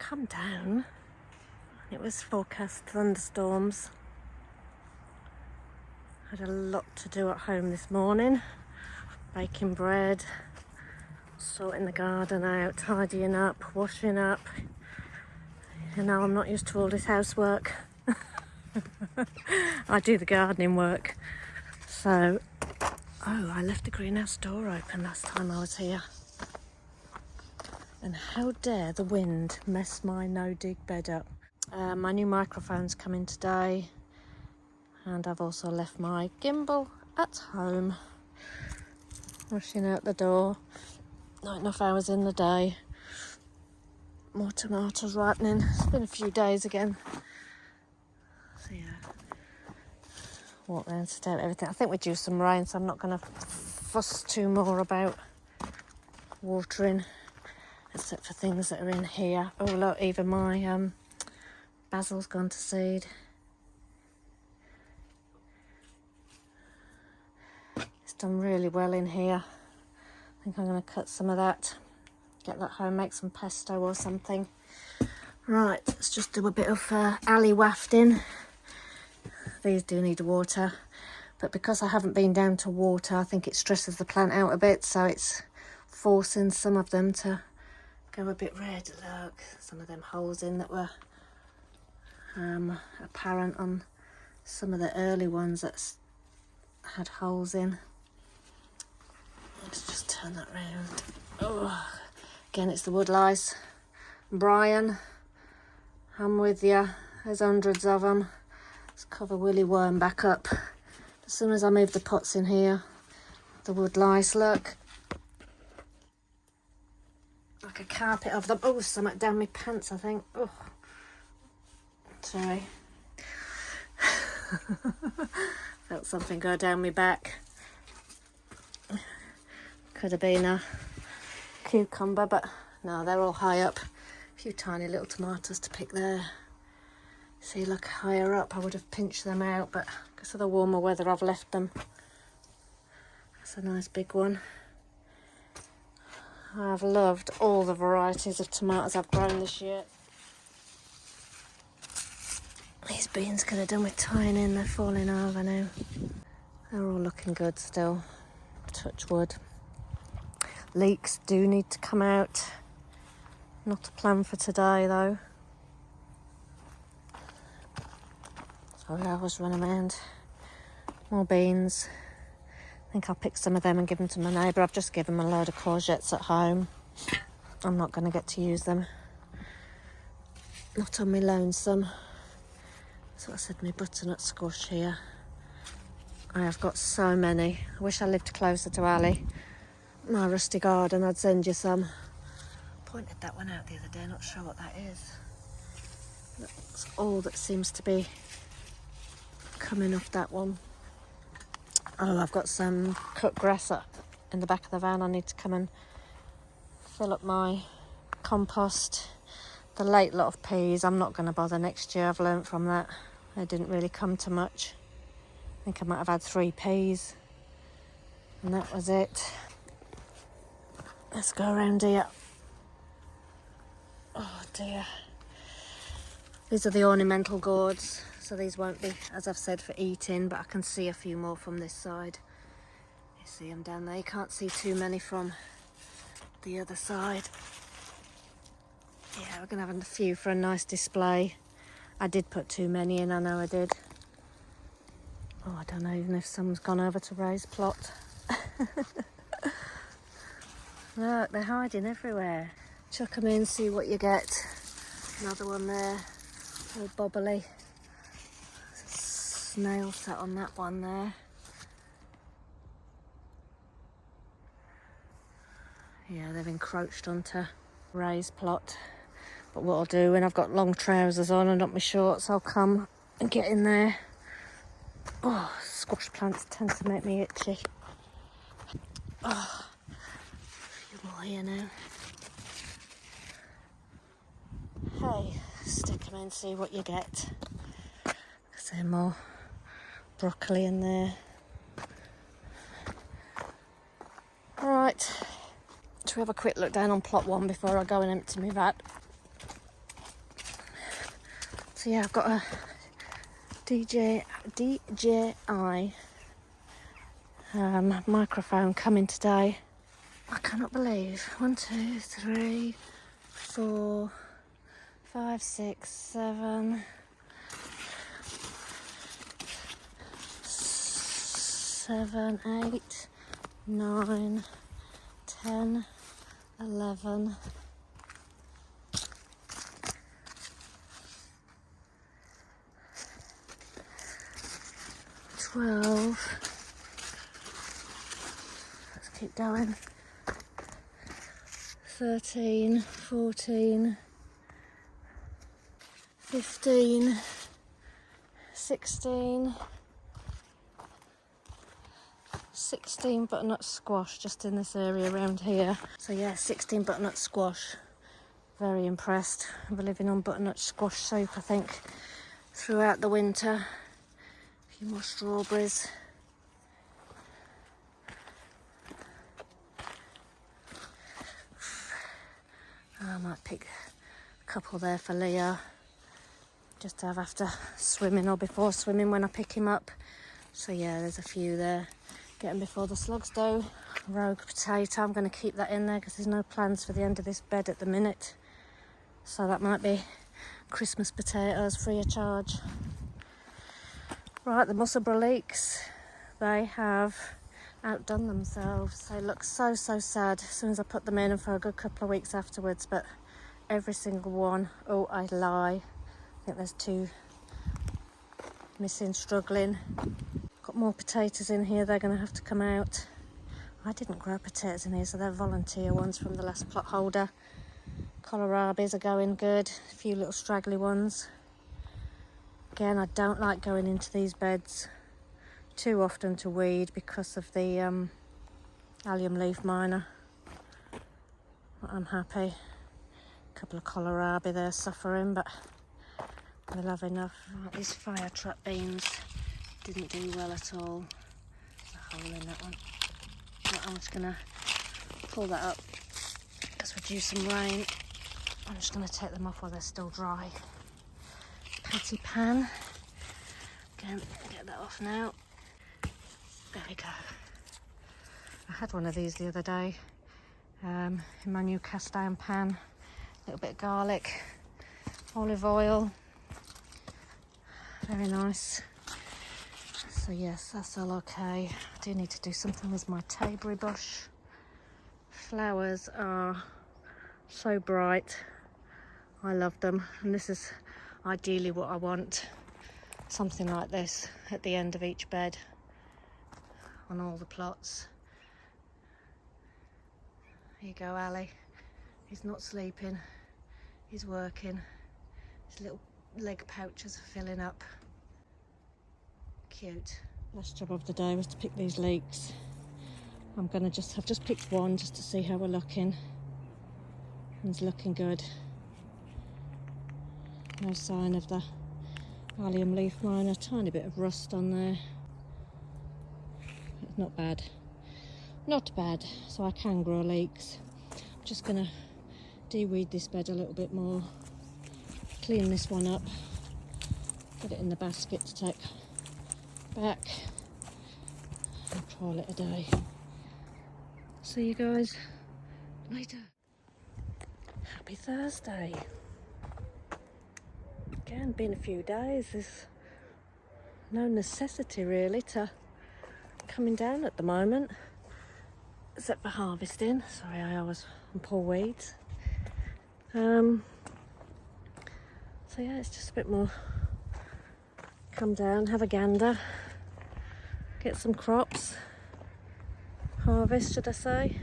come down. It was forecast thunderstorms. Had a lot to do at home this morning. Baking bread, sorting the garden out, tidying up, washing up. You know, I'm not used to all this housework. I do the gardening work. So, I left the greenhouse door open last time I was here. And how dare the wind mess my no-dig bed up. My new microphone's coming today. And I've also left my gimbal at home. Rushing out the door. Not enough hours in the day. More tomatoes ripening. It's been a few days again. So yeah. Walk around, stare at everything. I think we're due some rain, so I'm not going to fuss too more about watering. Except for things that are in here. Oh look, even my basil's gone to seed. It's done really well in here. I think I'm going to cut some of that. Get that home, make some pesto or something. Right, let's just do a bit of alley wafting. These do need water. But because I haven't been down to water, I think it stresses the plant out a bit. So it's forcing some of them to go a bit red. Look, some of them holes in that were apparent on some of the early ones that had holes in. Let's just turn that round. Oh, again, it's the wood lice. Brian, I'm with you. There's hundreds of them. Let's cover Willy Worm back up. As soon as I move the pots in here, the wood lice, look. Like a carpet of them. Oh, something down my pants, I think. Oh, sorry. Felt something go down my back. Could have been a cucumber, but no, they're all high up. A few tiny little tomatoes to pick there. See, look, higher up, I would have pinched them out, but because of the warmer weather, I've left them. That's a nice big one. I've loved all the varieties of tomatoes I've grown this year. These beans could have done with tying in, they're falling over now. They're all looking good still, touch wood. Leeks do need to come out. Not a plan for today though. Sorry, I was running around. More beans. I think I'll pick some of them and give them to my neighbour. I've just given them a load of courgettes at home. I'm not going to get to use them. Not on me lonesome. That's what I said, my butternut squash here. I have got so many. I wish I lived closer to Ali. My rusty garden, I'd send you some. Pointed that one out the other day, not sure what that is. That's all that seems to be coming off that one. Oh, I've got some cut grass up in the back of the van. I need to come and fill up my compost. The late lot of peas, I'm not going to bother next year. I've learnt from that. They didn't really come to much. I think I might have had 3 peas. And that was it. Let's go around here. Oh dear. These are the ornamental gourds. So these won't be, as I've said, for eating, but I can see a few more from this side. You see them down there. You can't see too many from the other side. Yeah, we're going to have a few for a nice display. I did put too many in, I know I did. Oh, I don't know even if someone's gone over to Ray's plot. Look, they're hiding everywhere. Chuck them in, see what you get. Another one there, all bobbly. Snail sat on that one there. Yeah, they've encroached onto Ray's plot. But what I'll do when I've got long trousers on and not my shorts, I'll come and get in there. Oh, squash plants tend to make me itchy. Oh, a few more here now. Hey, stick them in, see what you get. Is there more broccoli in there? Right, should we have a quick look down on plot 1 before I go and empty my vat? So yeah, I've got a DJI microphone coming today. I cannot believe 1, 2, 3, 4, 5, 6, 7, 8, 9, 10, 11, 12. Let's keep going. 13, 14, 15, 16, 16 butternut squash just in this area around here. So yeah, 16 butternut squash. Very impressed. I'll be living on butternut squash soup, I think, throughout the winter. A few more strawberries. I might pick a couple there for Leo, just to have after swimming or before swimming when I pick him up. So yeah, there's a few there. Get them before the slugs do. Rogue potato, I'm going to keep that in there because there's no plans for the end of this bed at the minute. So that might be Christmas potatoes free of charge. Right, the Musselburgh leeks, they have outdone themselves. They look so sad as soon as I put them in and for a good couple of weeks afterwards, but every single one, oh I lie, I think there's 2 missing, struggling. Got more potatoes in here, they're going to have to come out. I didn't grow potatoes in here, so they're volunteer ones from the last plot holder. Kohlrabies are going good, a few little straggly ones. Again, I don't like going into these beds too often to weed because of the allium leaf miner. But I'm happy. A couple of kohlrabi there suffering, but we'll have enough. Right, these fire trap beans didn't do well at all. There's a hole in that one. But I'm just going to pull that up because we're due some rain. I'm just going to take them off while they're still dry. Patty pan. Again, get that off now. There we go. I had one of these the other day in my new cast iron pan. A little bit of garlic, olive oil. Very nice. So yes, that's all okay. I do need to do something with my Tayberry bush. Flowers are so bright. I love them, and this is ideally what I want. Something like this at the end of each bed on all the plots. Here you go, Ali. He's not sleeping, he's working. His little leg pouches are filling up. Cute. Last job of the day was to pick these leeks. I've just picked one just to see how we're looking. And it's looking good. No sign of the allium leaf miner. Tiny bit of rust on there. It's not bad. Not bad. So I can grow leeks. I'm just going to de-weed this bed a little bit more. Clean this one up. Put it in the basket to take back. And call it a day. See you guys later. Happy Thursday. Again, been a few days. There's no necessity really to coming down at the moment, except for harvesting. Sorry, I always pull weeds. So yeah, it's just a bit more come down, have a gander, get some crops, harvest should I say,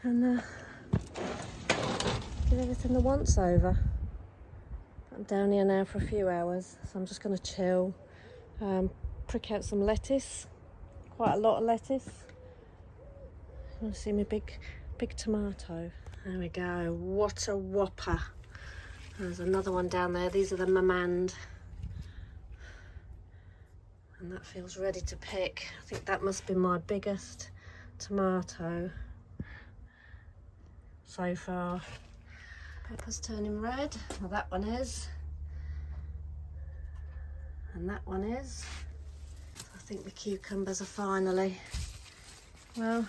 and get everything the once over. I'm down here now for a few hours, so I'm just going to chill, prick out some lettuce, quite a lot of lettuce. You want to see my big tomato? There we go, what a whopper. There's another one down there. These are the mamand, and that feels ready to pick. I think that must be my biggest tomato so far. Pepper's turning red. Well, that one is. And that one is. I think the cucumbers are finally, well, a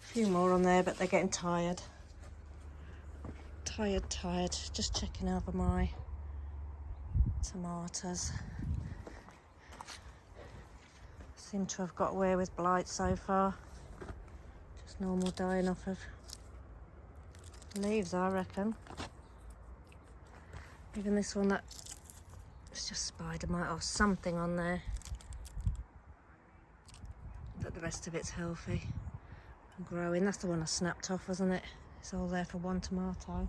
few more on there, but they're getting tired. Tired. Just checking over my tomatoes. Seem to have got away with blight so far. Just normal dying off of leaves, I reckon. Even this one, that it's just spider mite or something on there. But the rest of it's healthy and growing. That's the one I snapped off, wasn't it? It's all there for one tomato.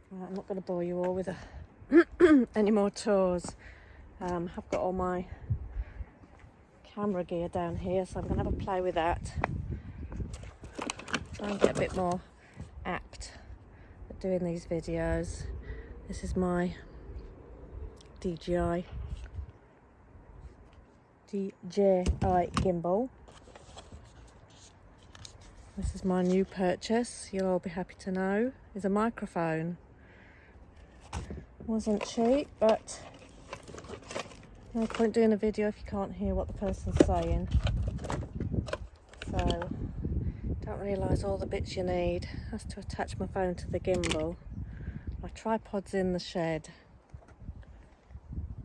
Right, I'm not going to bore you all with any more tours. I've got all my camera gear down here, so I'm going to have a play with that. Try and get a bit more apt at doing these videos. This is my DJI gimbal. This is my new purchase, you'll all be happy to know, is a microphone. Wasn't cheap, but no point doing a video if you can't hear what the person's saying. So, don't realise all the bits you need. That's to attach my phone to the gimbal. My tripod's in the shed.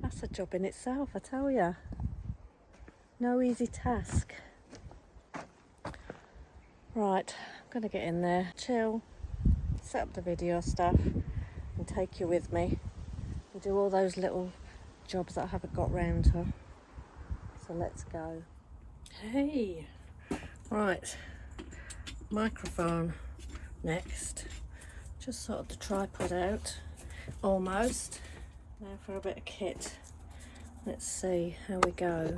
That's a job in itself, I tell ya. No easy task. Right, I'm going to get in there, chill, set up the video stuff and take you with me and do all those little jobs that I haven't got round to. So let's go. Hey! Right, microphone next. Just sorted the tripod out, almost. Now for a bit of kit. Let's see how we go.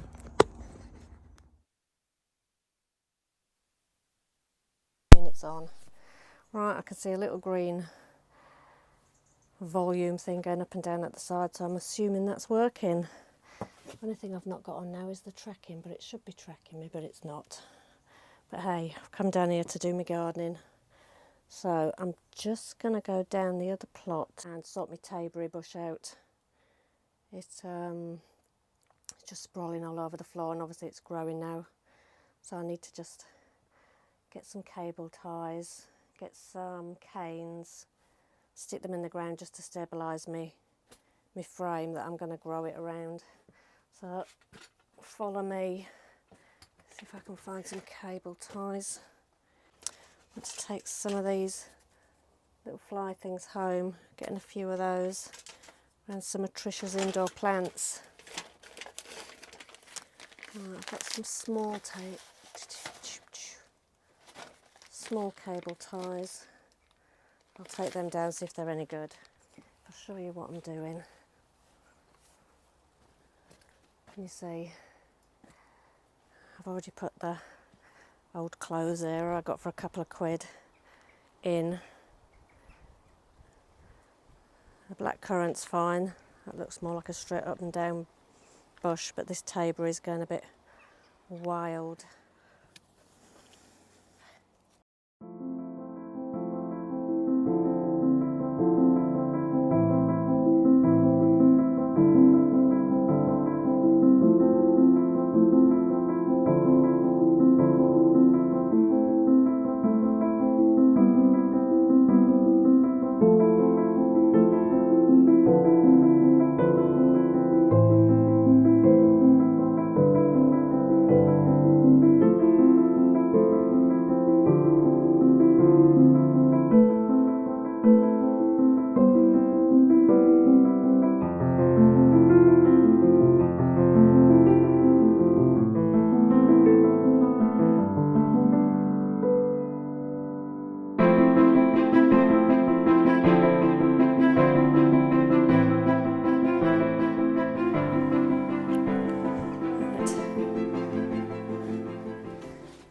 It's on. Right, I can see a little green volume thing going up and down at the side, so I'm assuming that's working. The only thing I've not got on now is the tracking, but it should be tracking me, but it's not. But hey, I've come down here to do my gardening, so I'm just going to go down the other plot and sort my Tayberry bush out. It's just sprawling all over the floor, and obviously it's growing now, so I need to just get some cable ties, get some canes, stick them in the ground just to stabilise my frame that I'm going to grow it around. So follow me, see if I can find some cable ties. Let's take some of these little fly things home, getting a few of those, and some of Tricia's indoor plants. Right, I've got some small cable ties. I'll take them down, see if they're any good. I'll show you what I'm doing. Can you see? I've already put the old clothes there I got for a couple of quid in. The black currant's fine. That looks more like a straight up and down bush, but this Tayberry is going a bit wild.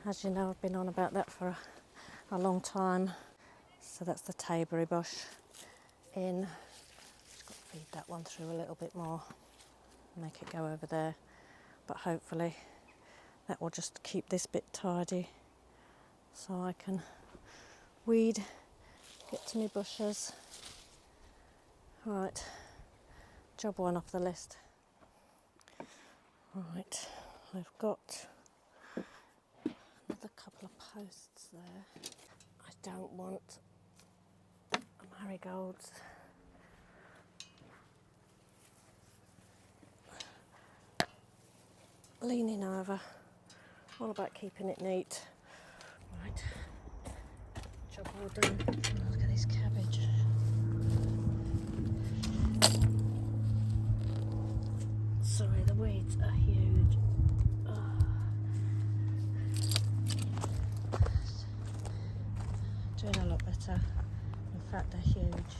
As you know, I've been on about that for a long time. So that's the Tayberry bush in. Just got to feed that one through a little bit more, make it go over there. But hopefully that will just keep this bit tidy so I can weed, get to my bushes. Right, job one off the list. Right, I've got another couple of posts there. I don't want marigolds leaning over. All about keeping it neat. Right, job all done. Oh, look at this cabbage. Sorry, the weeds are huge. Doing a lot better. In fact, they're huge.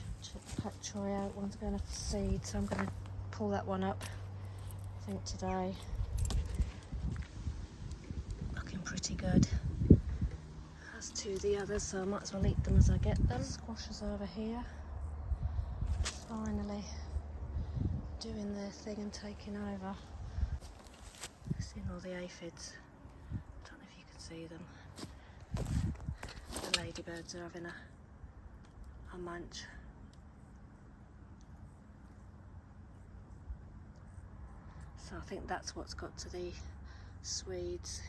Pack Troy out, one's going off the seed, so I'm going to pull that one up, I think today. Looking pretty good. As to the others, so I might as well eat them as I get them. Squashes over here. Finally doing their thing and taking over. Seeing all the aphids. Don't know if you can see them. The ladybirds are having a munch. So I think that's what's got to the Swedes.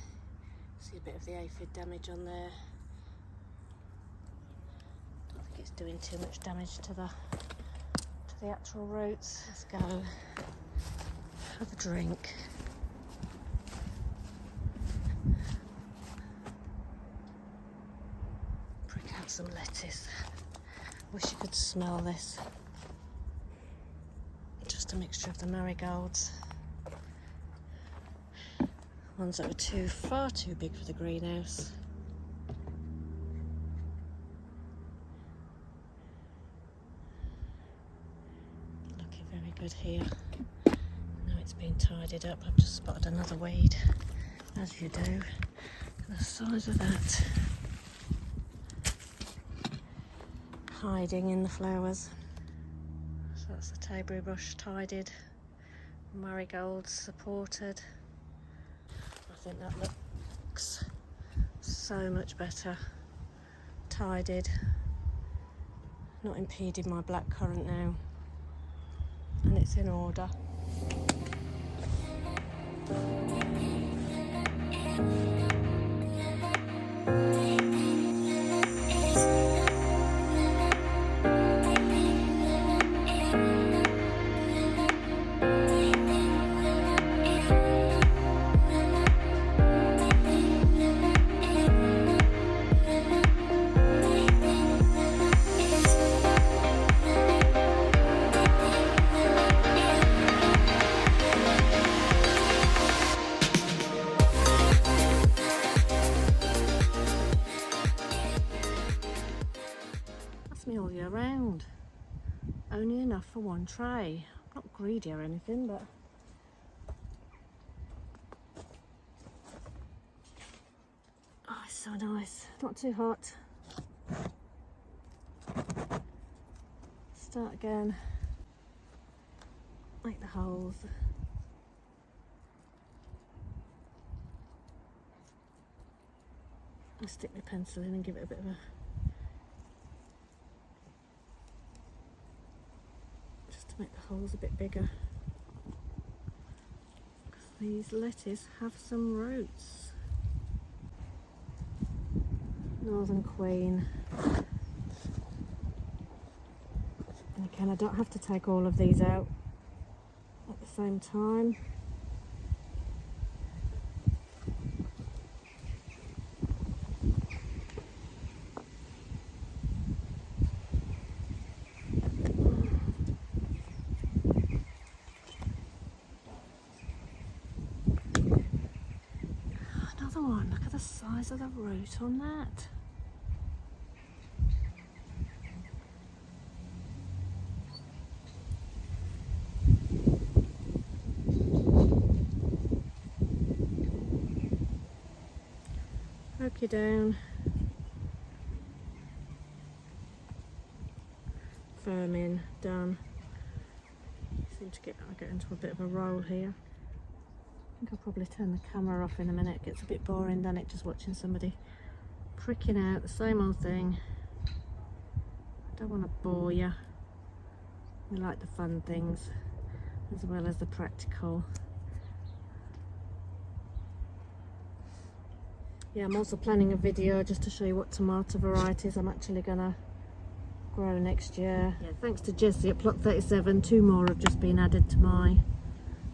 See a bit of the aphid damage on there. Don't think it's doing too much damage to the actual roots. Let's go have a drink. Prick out some lettuce. Wish you could smell this. Just a mixture of the marigolds. Ones that were far too big for the greenhouse. Looking very good here. Now it's been tidied up. I've just spotted another weed, as you do. Look at the size of that. Hiding in the flowers. So that's the Tayberry bush tidied. Marigolds supported. I think that looks so much better. Tidied. Not impeding my blackcurrant now. And it's in order. Me all year round. Only enough for one tray. I'm not greedy or anything, but oh, it's so nice. Not too hot. Start again. Make the holes. I'll stick my pencil in and give it a bit of a make the holes a bit bigger, because these lettuce have some roots. Northern Queen. And again, I don't have to take all of these out at the same time. One. Look at the size of the root on that. Poke you down. Firm in, done. Seem to get into a bit of a roll here. I think I'll probably turn the camera off in a minute. It gets a bit boring, doesn't it, just watching somebody pricking out the same old thing. I don't want to bore you. We like the fun things as well as the practical. Yeah, I'm also planning a video just to show you what tomato varieties I'm actually gonna grow next year. Yeah, thanks to Jessie at Plot 37, 2 more have just been added to my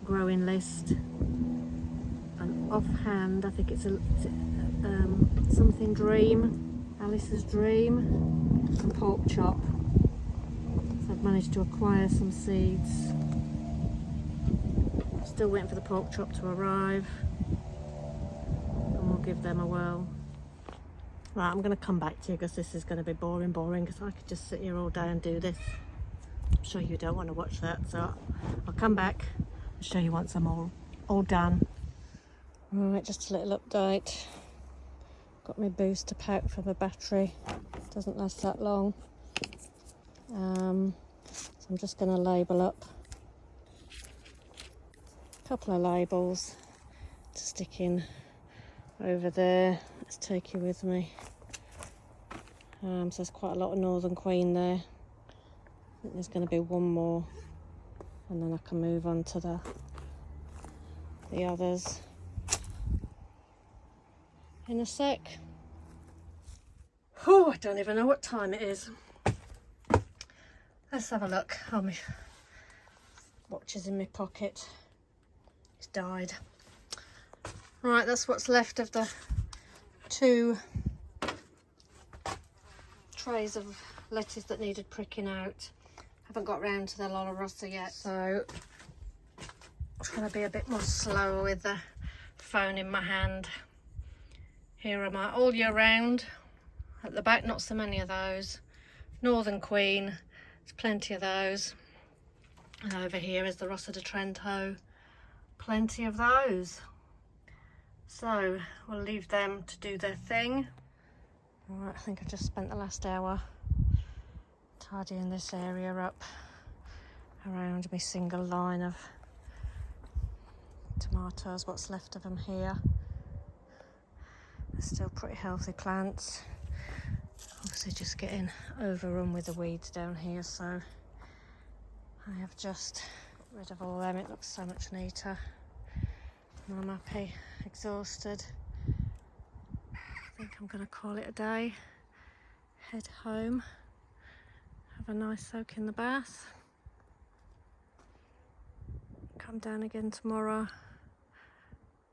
growing list. And offhand, I think it's something Dream, Alice's Dream, and pork chop. So I've managed to acquire some seeds. Still waiting for the pork chop to arrive, and we'll give them a whirl. Right, I'm going to come back to you because this is going to be boring because I could just sit here all day and do this. I'm sure you don't want to watch that, so I'll come back and show you once I'm all done. Right, just a little update. Got my booster pack for the battery. Doesn't last that long. So I'm just going to label up a couple of labels to stick in over there. Let's take you with me. So there's quite a lot of Northern Queen there. I think there's going to be one more, and then I can move on to the others in a sec. Oh, I don't even know what time it is. Let's have a look. Oh, my watch is in my pocket. It's died. Right, that's what's left of the 2 trays of lettuce that needed pricking out. Haven't got round to the Lola Rossa yet, so I'm trying to be a bit more slower with the phone in my hand. Here are my all year round. At the back, not so many of those. Northern Queen, there's plenty of those. And over here is the Rossa de Trento, plenty of those. So we'll leave them to do their thing. Alright, I think I've just spent the last hour tidying this area up around my single line of tomatoes, what's left of them here. They're still pretty healthy plants. Obviously just getting overrun with the weeds down here, so I have just got rid of all them. It looks so much neater. I'm happy, exhausted. I think I'm going to call it a day. Head home, have a nice soak in the bath. Come down again tomorrow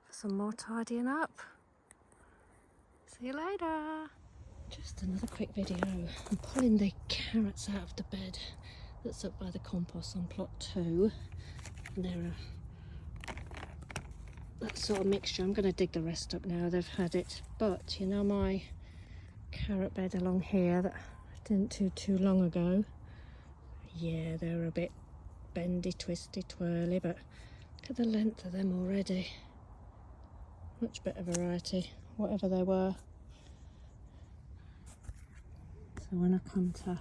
for some more tidying up. See you later. Just another quick video. I'm pulling the carrots out of the bed that's up by the compost on plot 2. And they're that sort of mixture. I'm going to dig the rest up now they've had it. But you know my carrot bed along here that I didn't do too long ago? Yeah, they're a bit bendy, twisty, twirly, but look at the length of them already. Much better variety, whatever they were. So when I come to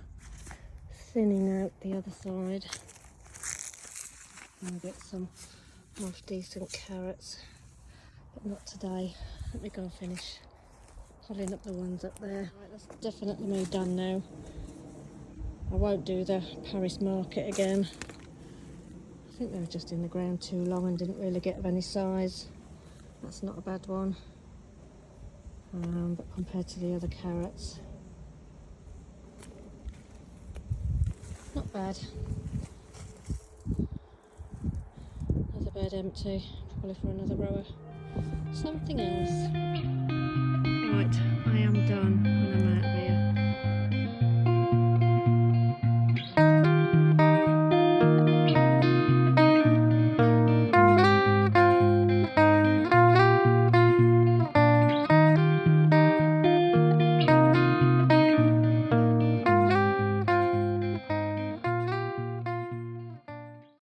thinning out the other side, I'll get some more decent carrots, but not today. Let me go and finish pulling up the ones up there. Right, that's definitely me done now. I won't do the Paris market again. I think they were just in the ground too long and didn't really get of any size. That's not a bad one, but compared to the other carrots, not bad. Another bed empty, probably for another row of something else. Right, I am done and I'm out.